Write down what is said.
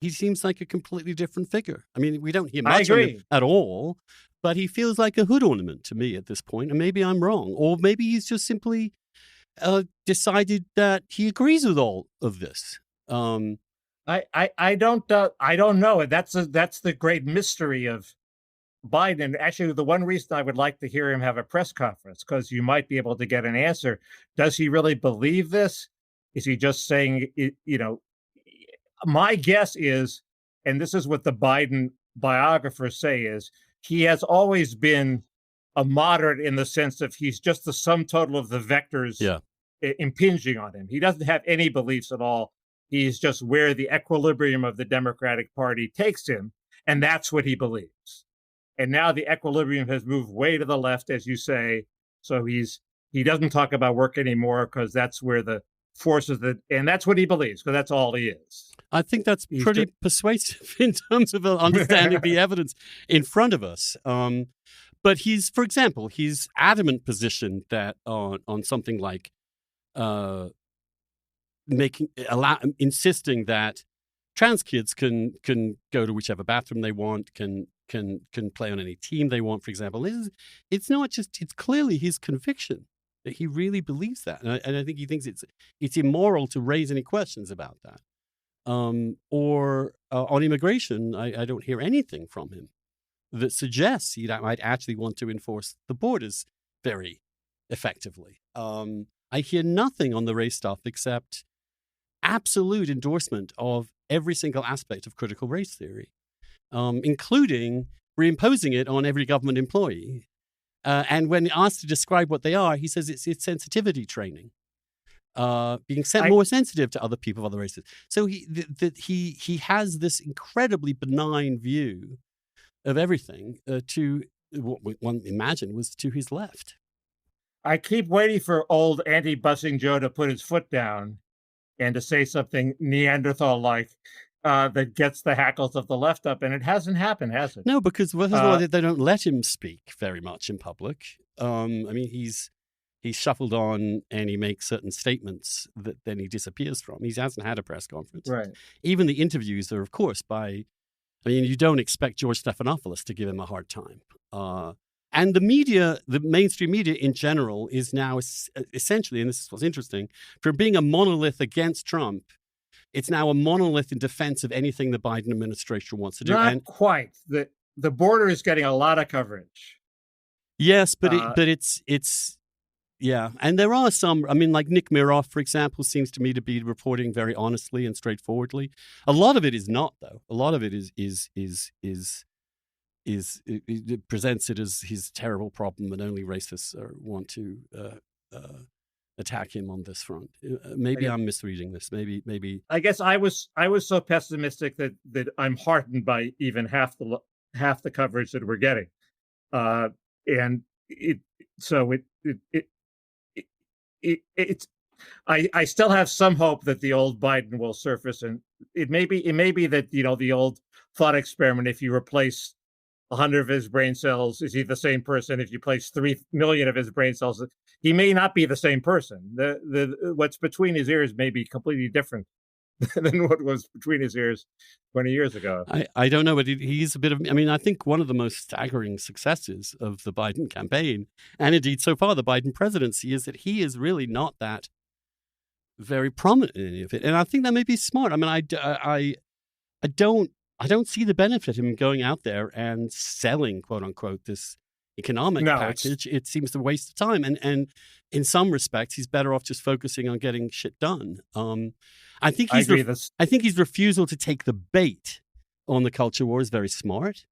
he seems like a completely different figure. I mean, we don't hear I much of him agree. at all, but he feels like a hood ornament to me at this point, and maybe I'm wrong. Or maybe he's just simply decided that he agrees with all of this. I don't know. That's the great mystery of Biden. Actually, the one reason I would like to hear him have a press conference, because you might be able to get an answer. Does he really believe this? Is he just saying it? My guess is, and this is what the Biden biographers say, is he has always been a moderate in the sense of he's just the sum total of the vectors impinging on him. He doesn't have any beliefs at all. He's just where the equilibrium of the Democratic Party takes him, and that's what he believes. And now the equilibrium has moved way to the left, as you say. So he doesn't talk about work anymore because that's where the forces that, and that's what he believes, because that's all he is. I think that's pretty persuasive in terms of understanding the evidence in front of us. But for example, his adamant position that on something like insisting that trans kids can go to whichever bathroom they want, can play on any team they want, for example. It's not just, it's clearly his conviction that he really believes that. And I think he thinks it's immoral to raise any questions about that. Or on immigration, I don't hear anything from him that suggests he might actually want to enforce the borders very effectively. I hear nothing on the race stuff except absolute endorsement of every single aspect of critical race theory, including reimposing it on every government employee. And when asked to describe what they are, he says it's sensitivity training, being more sensitive to other people of other races. So he has this incredibly benign view of everything to what one imagined was to his left. I keep waiting for old anti-busing Joe to put his foot down and to say something Neanderthal-like that gets the hackles of the left up, and it hasn't happened, has it? No, because first of all, they don't let him speak very much in public. I mean, he's shuffled on and he makes certain statements that then he disappears from. He hasn't had a press conference. Right. Even the interviews are, of course, you don't expect George Stephanopoulos to give him a hard time. And the media, the mainstream media in general, is now essentially, and this is what's interesting, from being a monolith against Trump, it's now a monolith in defense of anything the Biden administration wants to do. Not quite. The border is getting a lot of coverage. Yes, but it's yeah. And there are some, like Nick Miroff, for example, seems to me to be reporting very honestly and straightforwardly. A lot of it is not, though. A lot of it it presents it as his terrible problem, and only racists want to attack him on this front. Maybe I'm misreading this. Maybe. I guess I was so pessimistic that I'm heartened by even half the coverage that we're getting, and I still have some hope that the old Biden will surface, and it may be that the old thought experiment, if you replace 100 of his brain cells, is he the same person? If you place 3 million of his brain cells, he may not be the same person. What's between his ears may be completely different than what was between his ears 20 years ago. I don't know, but he's a bit of, I think one of the most staggering successes of the Biden campaign, and indeed so far the Biden presidency, is that he is really not that very prominent in any of it. And I think that may be smart. I don't see the benefit of him going out there and selling, quote unquote, this economic package. It seems a waste of time. And in some respects, he's better off just focusing on getting shit done. I think his refusal to take the bait on the culture war is very smart.